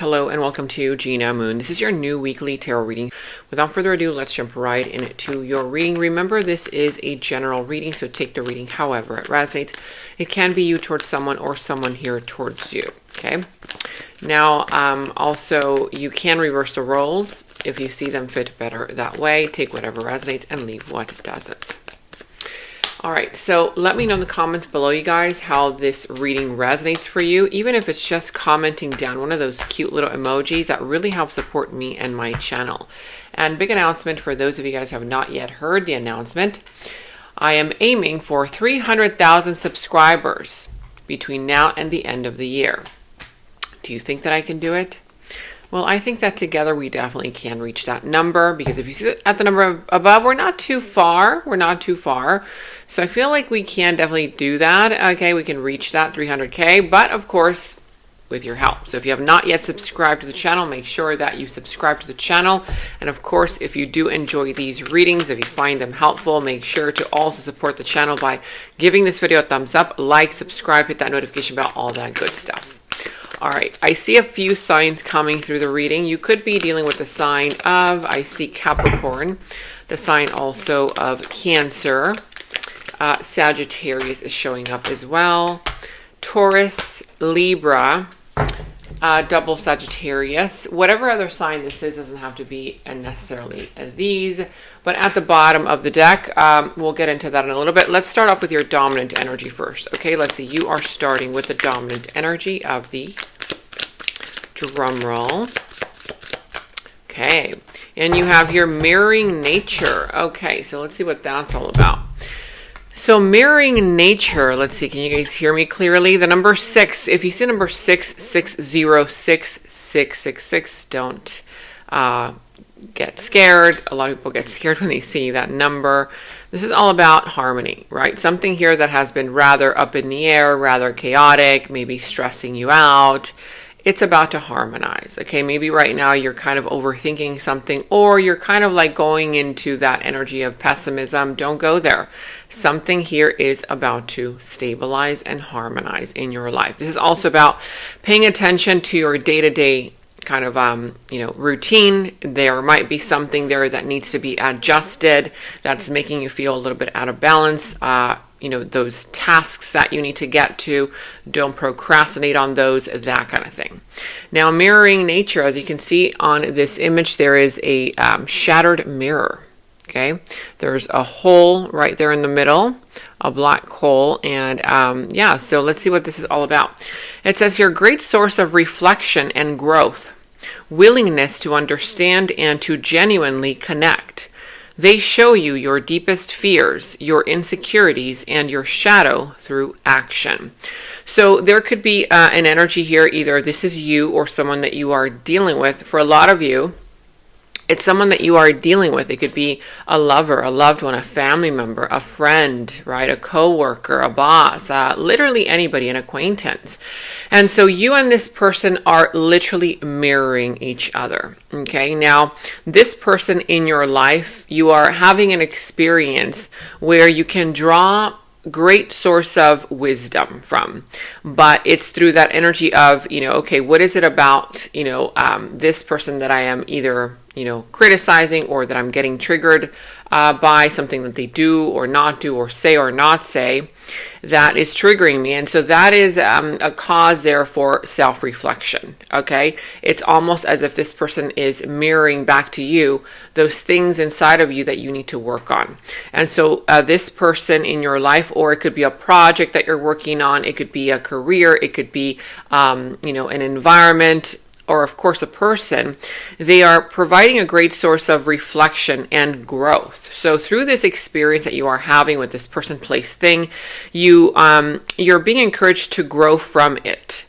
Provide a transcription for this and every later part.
Hello and welcome to Gena Moon. This is your new weekly tarot reading. Without further ado, let's jump right into your reading. Remember, this is a general reading, so take the reading however it resonates. It can be you towards someone or someone here towards you, okay? Now, also, you can reverse the roles if you see them fit better that way. Take whatever resonates and leave what doesn't. All right, so let me know in the comments below, you guys, how this reading resonates for you, even if it's just commenting down one of those cute little emojis. That really helps support me and my channel. And big announcement for those of you guys who have not yet heard the announcement. I am aiming for 300,000 subscribers between now and the end of the year. Do you think that I can do it? Well, I think that together we definitely can reach that number, because if you see at the number above, we're not too far. We're not too far. So I feel like we can definitely do that. Okay, we can reach that 300K, but of course, with your help. So if you have not yet subscribed to the channel, make sure that you subscribe to the channel. And of course, if you do enjoy these readings, if you find them helpful, make sure to also support the channel by giving this video a thumbs up, like, subscribe, hit that notification bell, all that good stuff. All right, I see a few signs coming through the reading. You could be dealing with the sign of, I see Capricorn, the sign also of Cancer. Sagittarius is showing up as well. Taurus, Libra, double Sagittarius. Whatever other sign this is doesn't have to be necessarily these. But at the bottom of the deck, we'll get into that in a little bit. Let's start off with your dominant energy first. Okay, let's see. You are starting with the dominant energy of the drum roll. Okay, and you have your mirroring nature. Okay, so let's see what that's all about. So mirroring nature, let's see, can you guys hear me clearly? The number 6, if you see number 6606666, don't get scared. A lot of people get scared when they see that number. This is all about harmony, right? Something here that has been rather up in the air, rather chaotic, maybe stressing you out. It's about to harmonize, okay? Maybe right now you're kind of overthinking something, or you're kind of like going into that energy of pessimism. Don't go there. Something here is about to stabilize and harmonize in your life. This is also about paying attention to your day-to-day kind of routine. There might be something there that needs to be adjusted, that's making you feel a little bit out of balance. Those tasks that you need to get to, don't procrastinate on those, that kind of thing. Now, mirroring nature, as you can see on this image, there is a shattered mirror. Okay, there's a hole right there in the middle, a black hole, and yeah, so let's see what this is all about. It says here, great source of reflection and growth, willingness to understand and to genuinely connect. They show you your deepest fears, your insecurities, and your shadow through action. So there could be an energy here, either this is you or someone that you are dealing with. For a lot of you, it's someone that you are dealing with. It could be a lover, a loved one, a family member, a friend, right? A coworker, a boss, literally anybody, an acquaintance. And so you and this person are literally mirroring each other. Okay. Now, this person in your life, you are having an experience where you can draw great source of wisdom from, but it's through that energy of, okay, what is it about, this person that I am either, criticizing, or that I'm getting triggered by something that they do or not do, or say or not say, that is triggering me. And so that is a cause there for self-reflection. Okay, it's almost as if this person is mirroring back to you those things inside of you that you need to work on. And so this person in your life, or it could be a project that you're working on, it could be a career, it could be an environment, or of course a person, they are providing a great source of reflection and growth. So through this experience that you are having with this person, place, thing, you're being encouraged to grow from it.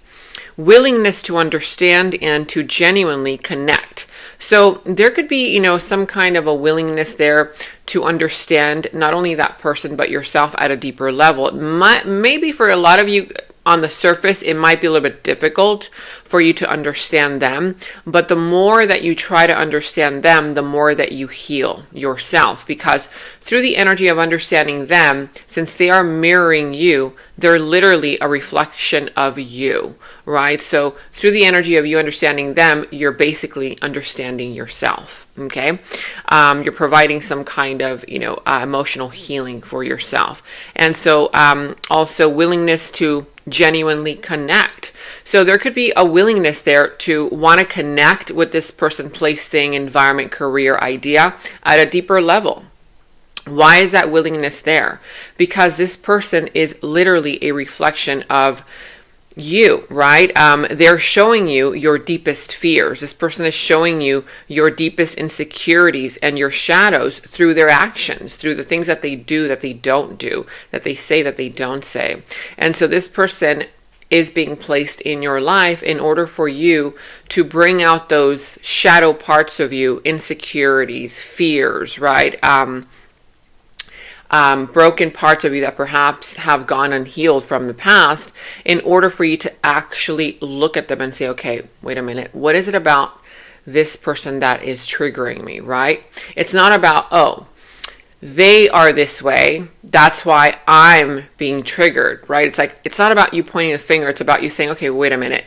Willingness to understand and to genuinely connect. So there could be, some kind of a willingness there to understand not only that person, but yourself at a deeper level. Maybe for a lot of you, on the surface, it might be a little bit difficult for you to understand them. But the more that you try to understand them, the more that you heal yourself. Because through the energy of understanding them, since they are mirroring you, they're literally a reflection of you, right? So through the energy of you understanding them, you're basically understanding yourself. Okay. You're providing some kind of, emotional healing for yourself. And so, also willingness to genuinely connect. So there could be a willingness there to want to connect with this person, place, thing, environment, career, idea at a deeper level. Why is that willingness there? Because this person is literally a reflection of you, right? They're showing you your deepest fears. This person is showing you your deepest insecurities and your shadows through their actions, through the things that they do, that they don't do, that they say, that they don't say. And so this person is being placed in your life in order for you to bring out those shadow parts of you, insecurities, fears, right? Broken parts of you that perhaps have gone unhealed from the past, in order for you to actually look at them and say, okay, wait a minute, what is it about this person that is triggering me, right? It's not about, oh, they are this way, that's why I'm being triggered, right? It's like, it's not about you pointing the finger, it's about you saying, okay, wait a minute.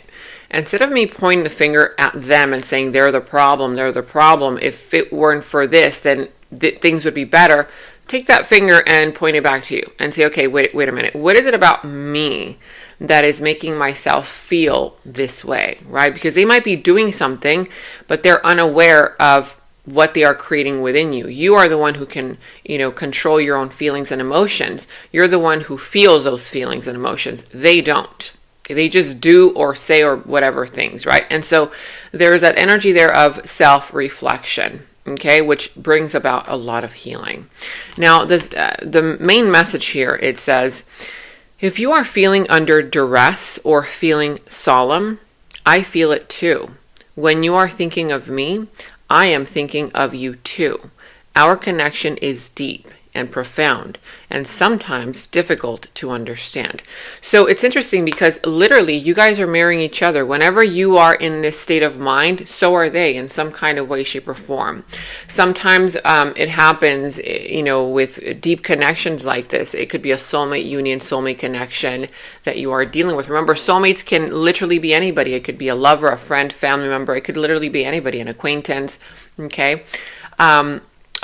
Instead of me pointing the finger at them and saying they're the problem, if it weren't for this, then things would be better. Take that finger and point it back to you and say, okay, wait a minute. What is it about me that is making myself feel this way, right? Because they might be doing something, but they're unaware of what they are creating within you. You are the one who can, control your own feelings and emotions. You're the one who feels those feelings and emotions. They don't. They just do or say or whatever things, right? And so there's that energy there of self-reflection. Okay, which brings about a lot of healing. Now, the main message here, it says, if you are feeling under duress or feeling solemn, I feel it too. When you are thinking of me, I am thinking of you too. Our connection is deep and profound, and sometimes difficult to understand. So it's interesting because literally you guys are mirroring each other. Whenever you are in this state of mind, so are they in some kind of way, shape, or form. Sometimes it happens, with deep connections like this. It could be a soulmate union, soulmate connection that you are dealing with. Remember, soulmates can literally be anybody. It could be a lover, a friend, family member. It could literally be anybody, an acquaintance. Okay.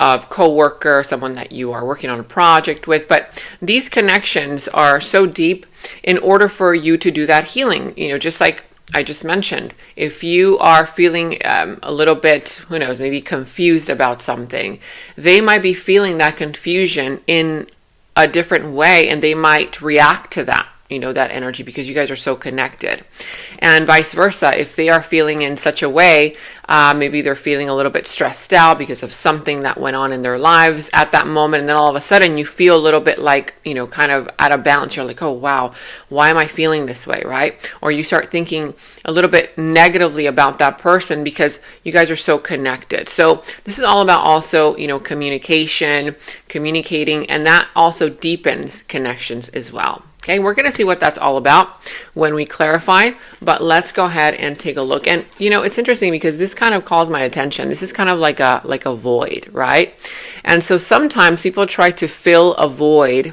A co-worker, someone that you are working on a project with. But these connections are so deep in order for you to do that healing. Just like I just mentioned, if you are feeling a little bit, who knows, maybe confused about something, they might be feeling that confusion in a different way, and they might react to that. That energy, because you guys are so connected. And vice versa, if they are feeling in such a way, maybe they're feeling a little bit stressed out because of something that went on in their lives at that moment, and then all of a sudden you feel a little bit like, kind of out of balance. You're like, oh wow, why am I feeling this way, right? Or you start thinking a little bit negatively about that person because you guys are so connected. So this is all about also, communication, communicating, and that also deepens connections as well. Okay, we're going to see what that's all about when we clarify, but let's go ahead and take a look. And, it's interesting because this kind of calls my attention. This is kind of like a void, right? And so sometimes people try to fill a void,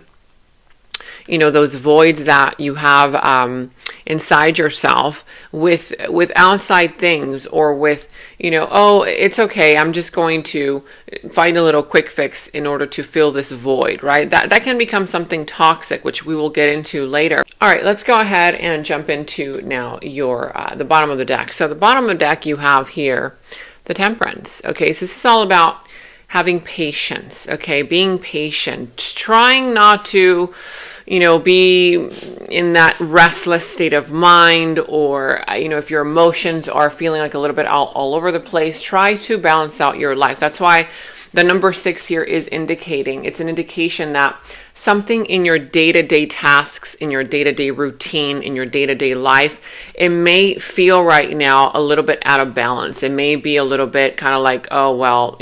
those voids that you have inside yourself with outside things, or with, oh, it's okay, I'm just going to find a little quick fix in order to fill this void, right? That can become something toxic, which we will get into later. All right, let's go ahead and jump into now your the bottom of the deck. So the bottom of the deck, you have here the Temperance. Okay, so this is all about having patience, okay? Being patient, trying not to, be in that restless state of mind, or, if your emotions are feeling like a little bit all over the place, try to balance out your life. That's why the number 6 here is indicating, it's an indication that something in your day-to-day tasks, in your day-to-day routine, in your day-to-day life, it may feel right now a little bit out of balance. It may be a little bit kind of like, oh, well,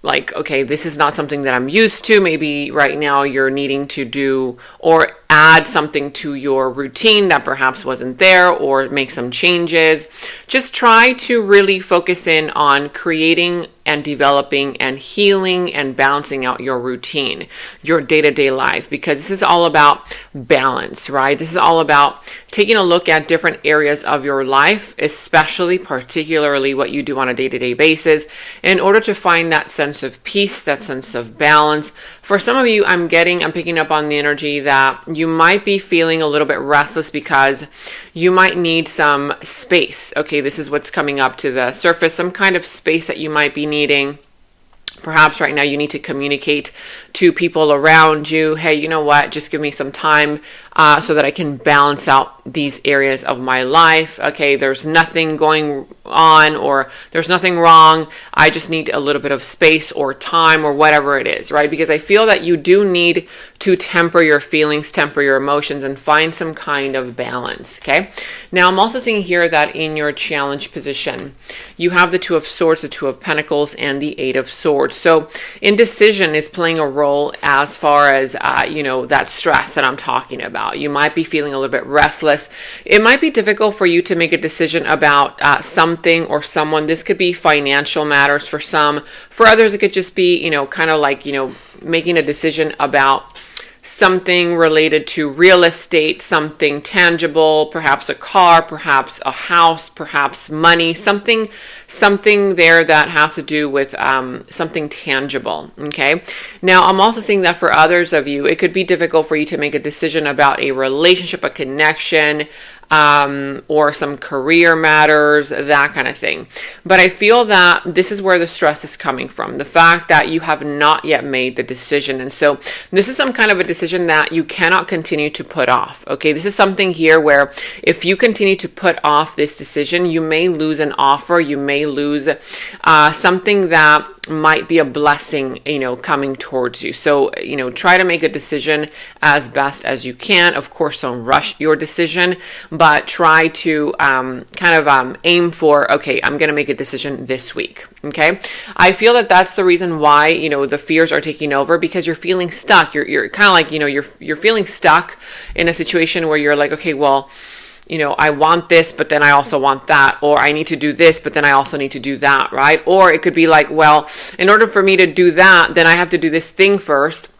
like, okay, this is not something that I'm used to. Maybe right now you're needing to do or add something to your routine that perhaps wasn't there, or make some changes. Just try to really focus in on creating and developing and healing and balancing out your routine, your day-to-day life, because this is all about balance, right? This is all about taking a look at different areas of your life, especially particularly what you do on a day-to-day basis, in order to find that sense of peace, that sense of balance. For some of you, I'm picking up on the energy that you might be feeling a little bit restless because you might need some space. Okay, this is what's coming up to the surface, some kind of space that you might be needing. Perhaps right now you need to communicate to people around you, hey, you know what, just give me some time so that I can balance out these areas of my life. Okay, there's nothing going on or there's nothing wrong. I just need a little bit of space or time or whatever it is, right? Because I feel that you do need to temper your feelings, temper your emotions, and find some kind of balance, okay? Now, I'm also seeing here that in your challenge position, you have the Two of Swords, the Two of Pentacles, and the Eight of Swords. So indecision is playing a role as far as, that stress that I'm talking about. You might be feeling a little bit restless. It might be difficult for you to make a decision about something or someone. This could be financial matters for some. For others, it could just be, kind of like, making a decision about something related to real estate, something tangible, perhaps a car, perhaps a house, perhaps money, something there that has to do with something tangible, okay? Now, I'm also seeing that for others of you, it could be difficult for you to make a decision about a relationship, a connection, or some career matters, that kind of thing. But I feel that this is where the stress is coming from, the fact that you have not yet made the decision. And so this is some kind of a decision that you cannot continue to put off, okay? This is something here where if you continue to put off this decision, you may lose an offer, you may lose something that might be a blessing, coming towards you. So, try to make a decision as best as you can. Of course, don't rush your decision, but try to aim for, okay, I'm going to make a decision this week. Okay. I feel that that's the reason why, the fears are taking over, because you're feeling stuck. You're kind of like, you're feeling stuck in a situation where you're like, okay, well, I want this, but then I also want that, or I need to do this, but then I also need to do that, right? Or it could be like, well, in order for me to do that, then I have to do this thing first.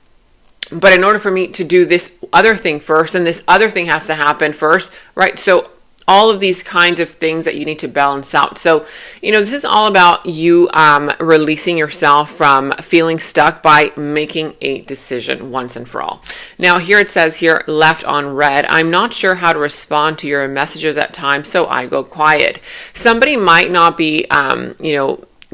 But in order for me to do this other thing first, and this other thing has to happen first, right? So all of these kinds of things that you need to balance out. So, this is all about you releasing yourself from feeling stuck by making a decision once and for all. Now, here it says here, left on red, I'm not sure how to respond to your messages at times, so I go quiet. Somebody might not be,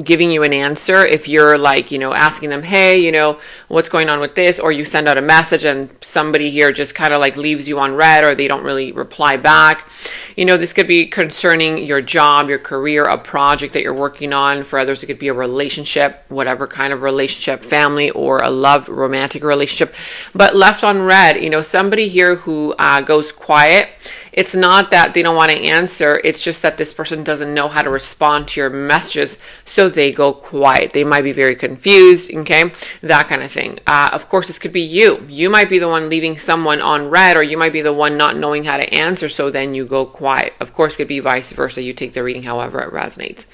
giving you an answer if you're like, asking them, hey, what's going on with this? Or you send out a message and somebody here just kind of like leaves you on red, or they don't really reply back. This could be concerning your job, your career, a project that you're working on. For others, it could be a relationship, whatever kind of relationship, family, or a love, romantic relationship. But left on red, somebody here who goes quiet. It's not that they don't want to answer. It's just that this person doesn't know how to respond to your messages, so they go quiet. They might be very confused, okay? That kind of thing. Of course, this could be you. You might be the one leaving someone on red, or you might be the one not knowing how to answer, so then you go quiet. Of course, it could be vice versa. You take the reading however it resonates.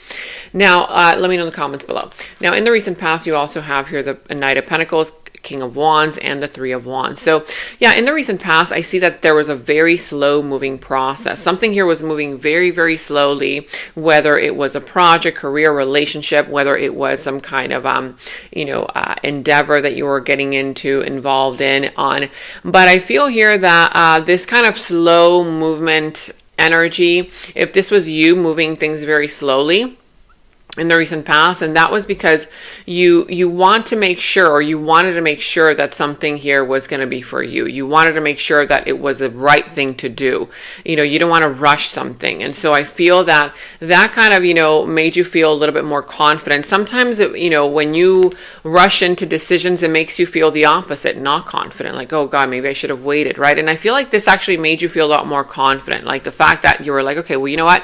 Now, let me know in the comments below. Now, in the recent past, you also have here the Knight of Pentacles, King of Wands, and the Three of Wands. So yeah, in the recent past, I see that there was a very slow moving process. Something here was moving very, very slowly, whether it was a project, career, relationship, whether it was some kind of, endeavor that you were getting involved in on. But I feel here that this kind of slow movement energy, if this was you moving things very slowly in the recent past, and that was because you want to make sure, or you wanted to make sure that something here was going to be for you. You wanted to make sure that it was the right thing to do. You don't want to rush something. And so I feel that kind of, made you feel a little bit more confident. Sometimes, when you rush into decisions, it makes you feel the opposite, not confident. Like, oh God, maybe I should have waited, right? And I feel like this actually made you feel a lot more confident. Like the fact that you were like, okay, well, you know what?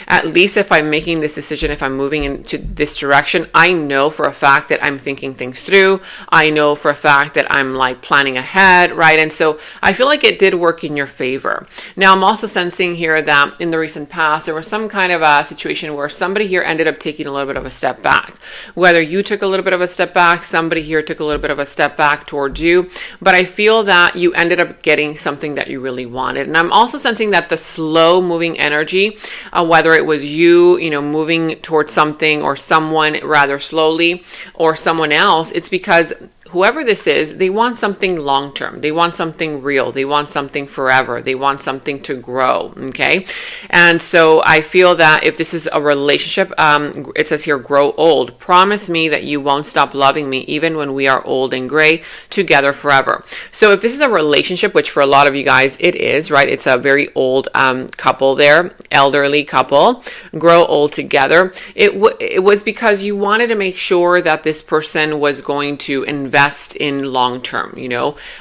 At least if I'm making this decision, if I'm moving to this direction. I know for a fact that I'm thinking things through. I know for a fact that I'm like planning ahead, right? And so I feel like it did work in your favor. Now, I'm also sensing here that in the recent past, there was some kind of a situation where somebody here ended up taking a little bit of a step back. Whether you took a little bit of a step back, somebody here took a little bit of a step back towards you, but I feel that you ended up getting something that you really wanted. And I'm also sensing that the slow moving energy, whether it was you moving towards something or someone rather slowly or someone else, it's because whoever this is, they want something long-term. They want something real. They want something forever. They want something to grow, okay? And so I feel that if this is a relationship, it says here, grow old. Promise me that you won't stop loving me even when we are old and gray, together forever. So if this is a relationship, which for a lot of you guys it is, right? It's a very old couple there, elderly couple, grow old together. It was because you wanted to make sure that this person was going to invest in long term,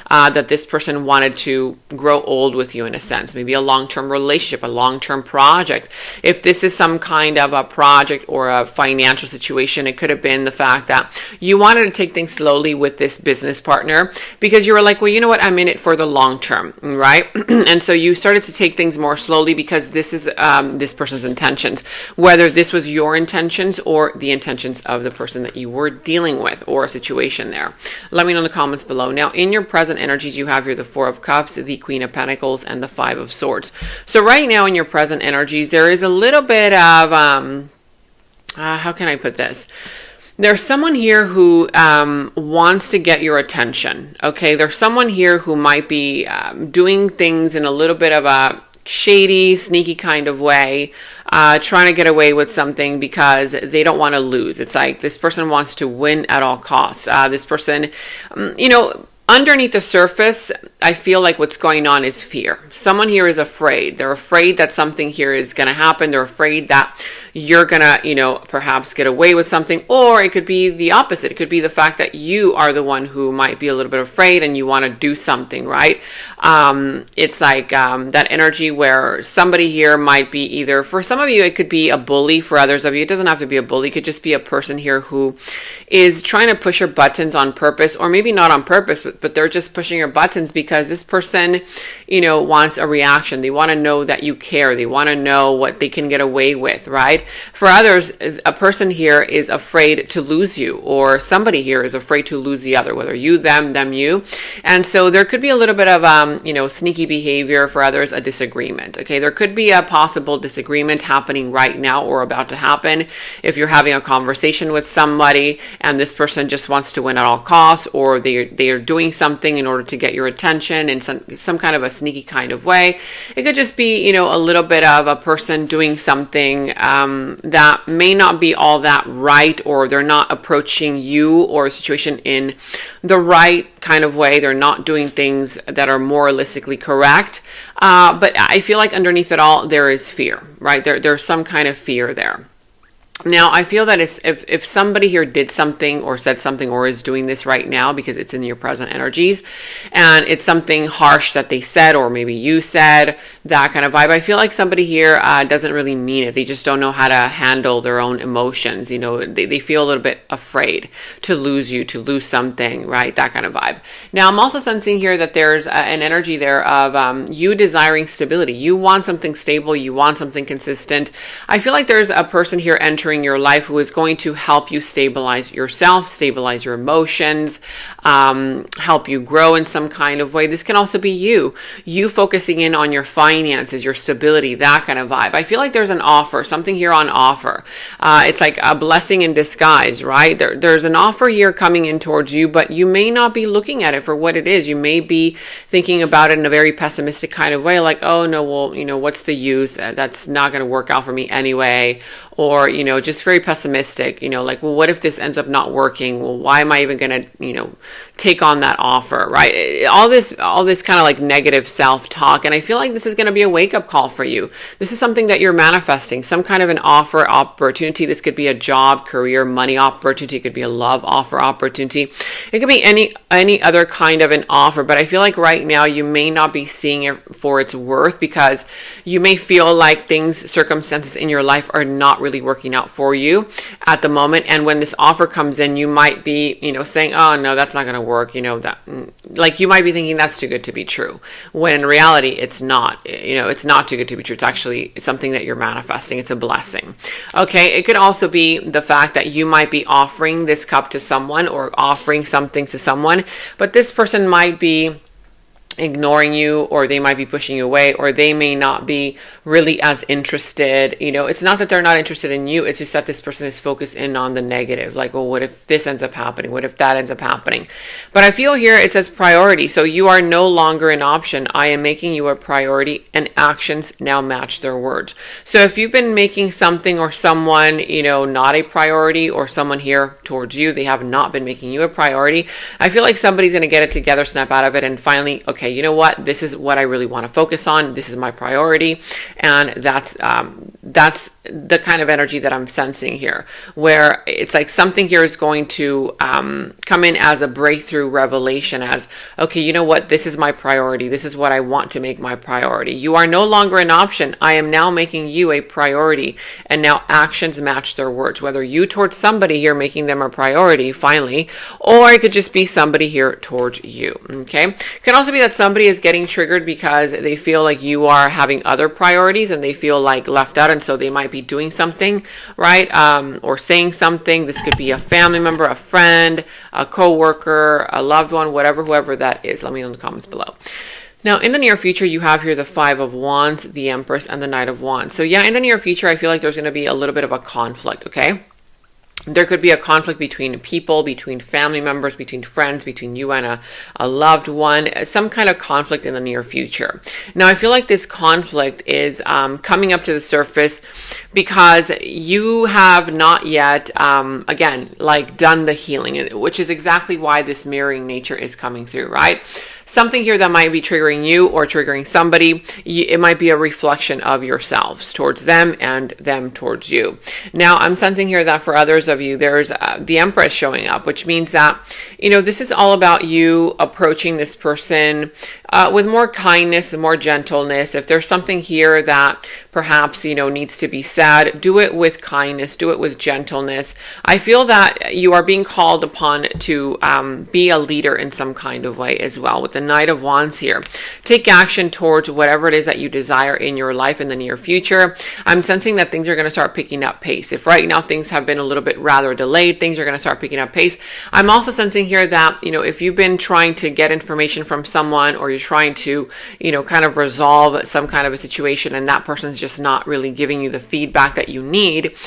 that this person wanted to grow old with you in a sense, maybe a long-term relationship, a long-term project. If this is some kind of a project or a financial situation, it could have been the fact that you wanted to take things slowly with this business partner because you were like, well, you know what, I'm in it for the long term, right? And so you started to take things more slowly because this is this person's intentions, whether this was your intentions or the intentions of the person that you were dealing with or a situation there. Let me know in the comments below. Now, in your present energies, you have here the Four of Cups, the Queen of Pentacles, and the Five of Swords. So right now in your present energies, there is a little bit of, how can I put this? There's someone here who wants to get your attention, okay? There's someone here who might be doing things in a little bit of a shady, sneaky kind of way, trying to get away with something because they don't want to lose. It's like this person wants to win at all costs. This person, underneath the surface, I feel like what's going on is fear. Someone here is afraid. They're afraid that something here is going to happen. They're afraid that you're going to, perhaps get away with something, or it could be the opposite. It could be the fact that you are the one who might be a little bit afraid and you want to do something, right? It's like that energy where somebody here might be either, for some of you, it could be a bully. For others of you, it doesn't have to be a bully. It could just be a person here who is trying to push your buttons on purpose, or maybe not on purpose, but they're just pushing your buttons because this person, wants a reaction. They want to know that you care. They want to know what they can get away with, right? For others, a person here is afraid to lose you, or somebody here is afraid to lose the other, whether you, them, you. And so there could be a little bit of, sneaky behavior. For others, a disagreement. Okay, there could be a possible disagreement happening right now or about to happen. If you're having a conversation with somebody and this person just wants to win at all costs, or they are doing something in order to get your attention in some kind of a sneaky kind of way. It could just be, a little bit of a person doing something that may not be all that right, or they're not approaching you or a situation in the right kind of way. They're not doing things that are moralistically correct. But I feel like underneath it all, there is fear, right? There's some kind of fear there. Now, I feel that if somebody here did something or said something or is doing this right now, because it's in your present energies, and it's something harsh that they said, or maybe you said, that kind of vibe, I feel like somebody here doesn't really mean it. They just don't know how to handle their own emotions. They feel a little bit afraid to lose you, to lose something, right? That kind of vibe. Now, I'm also sensing here that there's an energy there of you desiring stability. You want something stable. You want something consistent. I feel like there's a person here entering your life who is going to help you stabilize yourself, stabilize your emotions, help you grow in some kind of way. This can also be you focusing in on your finances, your stability, that kind of vibe. I feel like there's an offer, something here on offer. It's like a blessing in disguise, right? There's an offer here coming in towards you, but you may not be looking at it for what it is. You may be thinking about it in a very pessimistic kind of way, like, oh no, well, what's the use? That's not going to work out for me anyway. Or, just very pessimistic, like, well, what if this ends up not working? Well, why am I even going to, take on that offer, right? All this kind of like negative self-talk. And I feel like this is going to be a wake-up call for you. This is something that you're manifesting, some kind of an offer, opportunity. This could be a job, career, money opportunity. It could be a love offer, opportunity. It could be any other kind of an offer, but I feel like right now you may not be seeing it for its worth, because you may feel like circumstances in your life are not really working out for you at the moment. And when this offer comes in, you might be, saying, oh no, that's not going to work. Like you might be thinking that's too good to be true, when in reality it's not. It's not too good to be true. It's something that you're manifesting. It's a blessing. Okay. It could also be the fact that you might be offering this cup to someone or offering something to someone, but this person might be ignoring you, or they might be pushing you away, or they may not be really as interested. It's not that they're not interested in you. It's just that this person is focused in on the negative. Like, well, what if this ends up happening? What if that ends up happening? But I feel here it says priority. So you are no longer an option. I am making you a priority, and actions now match their words. So if you've been making something or someone, not a priority, or someone here towards you, they have not been making you a priority, I feel like somebody's going to get it together, snap out of it, and finally, okay, you know what? This is what I really want to focus on. This is my priority. And that's the kind of energy that I'm sensing here, where it's like something here is going to come in as a breakthrough revelation, as, okay, you know what? This is my priority. This is what I want to make my priority. You are no longer an option. I am now making you a priority, and now actions match their words, whether you towards somebody here making them a priority finally, or it could just be somebody here towards you. Okay. It can also be that somebody is getting triggered because they feel like you are having other priorities and they feel like left out, and so they might be doing something, right? Or saying something. This could be a family member, a friend, a coworker, a loved one, whoever that is. Let me know in the comments below. Now, in the near future, you have here the Five of Wands, the Empress, and the Knight of Wands. So yeah, in the near future, I feel like there's going to be a little bit of a conflict, okay? There could be a conflict between people, between family members, between friends, between you and a loved one, some kind of conflict in the near future. Now, I feel like this conflict is coming up to the surface because you have not yet, again, like done the healing, which is exactly why this mirroring nature is coming through, right? Something here that might be triggering you or triggering somebody, it might be a reflection of yourselves towards them and them towards you. Now, I'm sensing here that for others of you, there's the Empress showing up, which means that, this is all about you approaching this person with more kindness and more gentleness. If there's something here that perhaps, needs to be said, do it with kindness, do it with gentleness. I feel that you are being called upon to be a leader in some kind of way as well. With the Knight of Wands here, take action towards whatever it is that you desire in your life in the near future. I'm sensing that things are going to start picking up pace. If right now things have been a little bit rather delayed, things are going to start picking up pace. I'm also sensing here that, if you've been trying to get information from someone, or you're trying to, kind of resolve some kind of a situation, and that person's just not really giving you the feedback that you need,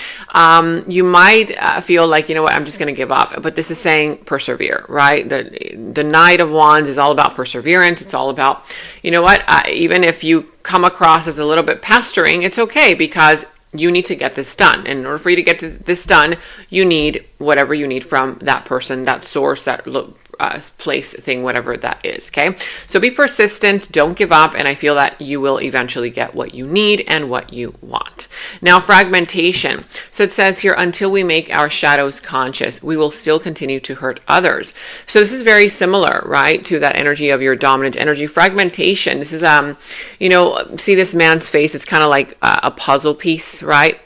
you might feel like, I'm just going to give up. But this is saying persevere, right? The Knight of Wands is all about perseverance. It's all about, even if you come across as a little bit pestering, it's okay, because you need to get this done. And in order for you to get this done, you need whatever you need from that person, that source, that place, thing, whatever that is. Okay. So be persistent. Don't give up. And I feel that you will eventually get what you need and what you want. Now, fragmentation. So it says here, until we make our shadows conscious, we will still continue to hurt others. So this is very similar, right, to that energy of your dominant energy. Fragmentation. This is, see this man's face. It's kind of like a puzzle piece, right?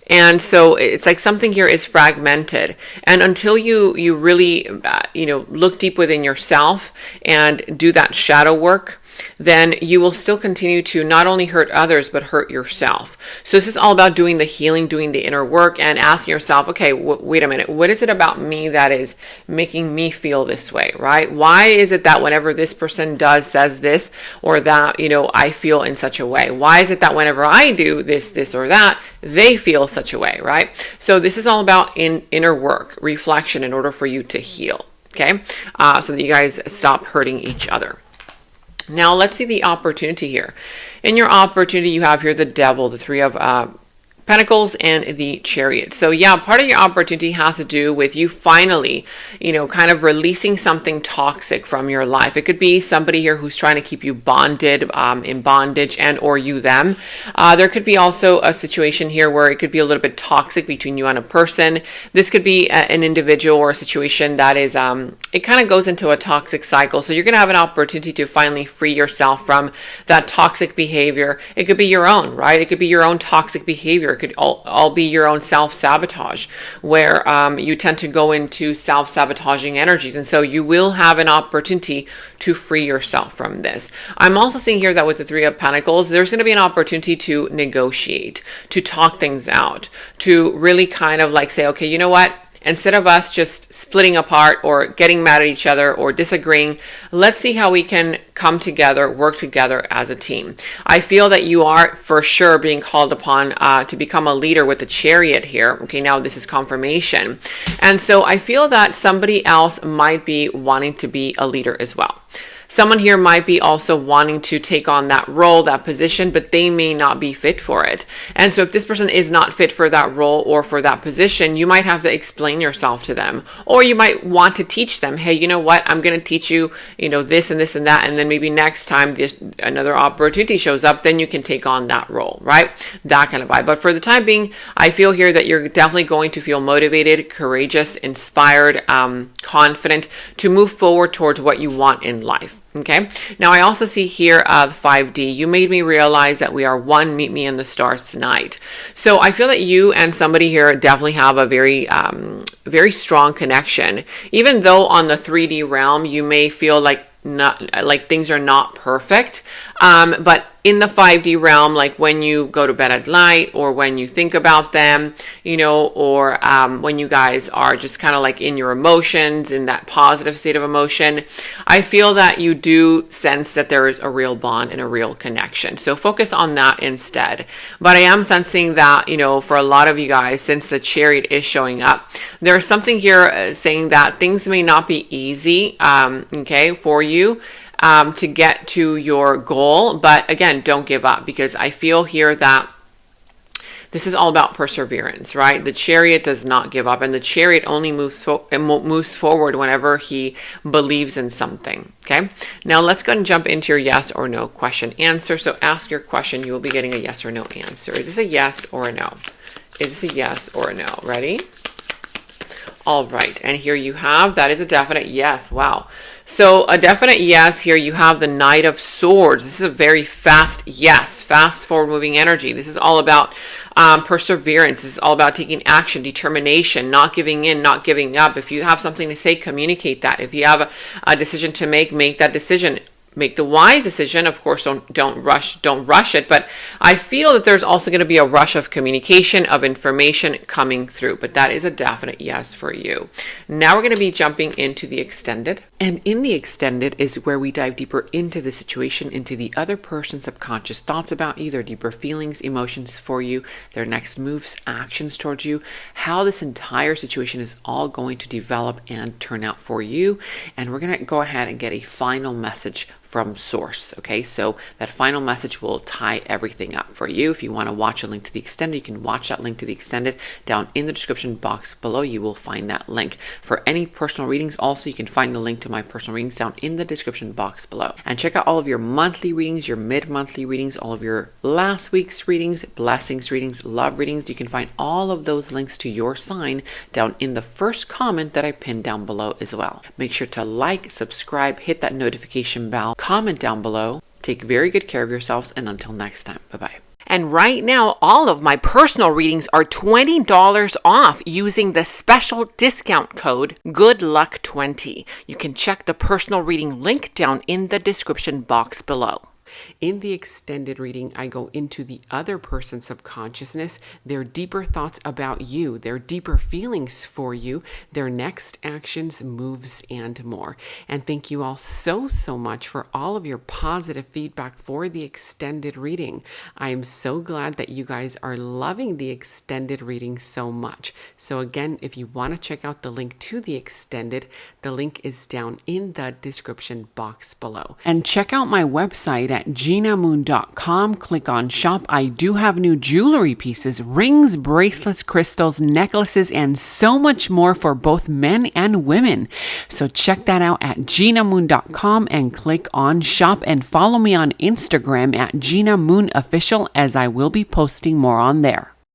And so it's like something here is fragmented. And until you really, look deep within yourself and do that shadow work, then you will still continue to not only hurt others, but hurt yourself. So this is all about doing the healing, doing the inner work, and asking yourself, okay, wait a minute. What is it about me that is making me feel this way, right? Why is it that whenever this person says this or that, I feel in such a way? Why is it that whenever I do this or that, they feel such a way, right? So this is all about inner work, reflection, in order for you to heal, okay? So that you guys stop hurting each other. Now let's see the opportunity here. In your opportunity, you have here the Devil, the Three of Pentacles and the Chariot. So yeah, part of your opportunity has to do with you finally, kind of releasing something toxic from your life. It could be somebody here who's trying to keep you bonded, in bondage, and or you them. There could be also a situation here where it could be a little bit toxic between you and a person. This could be an individual or a situation that is, it kind of goes into a toxic cycle. So you're going to have an opportunity to finally free yourself from that toxic behavior. It could be your own, right? It could be your own toxic behavior. It could all be your own self-sabotage, where you tend to go into self-sabotaging energies. And so you will have an opportunity to free yourself from this. I'm also seeing here that with the Three of Pentacles, there's going to be an opportunity to negotiate, to talk things out, to really kind of like say, okay, you know what? Instead of us just splitting apart or getting mad at each other or disagreeing, let's see how we can come together, work together as a team. I feel that you are for sure being called upon to become a leader with the Chariot here. Okay, now this is confirmation. And so I feel that somebody else might be wanting to be a leader as well. Someone here might be also wanting to take on that role, that position, but they may not be fit for it. And so if this person is not fit for that role or for that position, you might have to explain yourself to them. Or you might want to teach them, hey, you know what, I'm going to teach you, this and this and that. And then maybe next time another opportunity shows up, then you can take on that role, right? That kind of vibe. But for the time being, I feel here that you're definitely going to feel motivated, courageous, inspired, confident to move forward towards what you want in life. Okay. Now I also see here 5D. You made me realize that we are one. Meet me in the stars tonight. So I feel that you and somebody here definitely have a very, very strong connection. Even though on the 3D realm you may feel like things are not perfect, but in the 5D realm, like when you go to bed at night or when you think about them, or when you guys are just kind of like in your emotions, in that positive state of emotion, I feel that you do sense that there is a real bond and a real connection. So focus on that instead. But I am sensing that, for a lot of you guys, since the Chariot is showing up, there's something here saying that things may not be easy, for you. To get to your goal. But again, don't give up, because I feel here that this is all about perseverance, right? The Chariot does not give up, and the Chariot only moves forward whenever he believes in something. Okay. Now let's go and jump into your yes or no question answer. So ask your question. You will be getting a yes or no answer. Is this a yes or a no? Is this a yes or a no? Ready? All right. And here you have, that is a definite yes. Wow. So a definite yes here, you have the Knight of Swords. This is a very fast yes, fast forward moving energy. This is all about perseverance. This is all about taking action, determination, not giving in, not giving up. If you have something to say, communicate that. If you have a decision to make that decision. Make the wise decision. Of course, don't rush it. But I feel that there's also going to be a rush of communication, of information coming through. But that is a definite yes for you. Now we're going to be jumping into the extended. And in the extended is where we dive deeper into the situation, into the other person's subconscious thoughts about you, their deeper feelings, emotions for you, their next moves, actions towards you, how this entire situation is all going to develop and turn out for you. And we're going to go ahead and get a final message from source. Okay, so that final message will tie everything up for you. If you want to watch a link to the extended, you can watch that link to the extended down in the description box below. You will find that link. For any personal readings, also you can find the link to my personal readings down in the description box below. And check out all of your monthly readings, your mid-monthly readings, all of your last week's readings, blessings readings, love readings. You can find all of those links to your sign down in the first comment that I pinned down below as well. Make sure to like, subscribe, hit that notification bell, comment down below. Take very good care of yourselves, and until next time, bye-bye. And right now, all of my personal readings are $20 off using the special discount code GOODLUCK20. You can check the personal reading link down in the description box below. In the extended reading, I go into the other person's subconsciousness, their deeper thoughts about you, their deeper feelings for you, their next actions, moves, and more. And thank you all so much for all of your positive feedback for the extended reading. I am so glad that you guys are loving the extended reading so much. So again, if you want to check out the link to the extended, the link is down in the description box below. And check out my website at at genamoon.com. Click on shop. I do have new jewelry pieces, rings, bracelets, crystals, necklaces, and so much more for both men and women. So check that out at genamoon.com and click on shop, and follow me on Instagram at Gena Moon Official, as I will be posting more on there.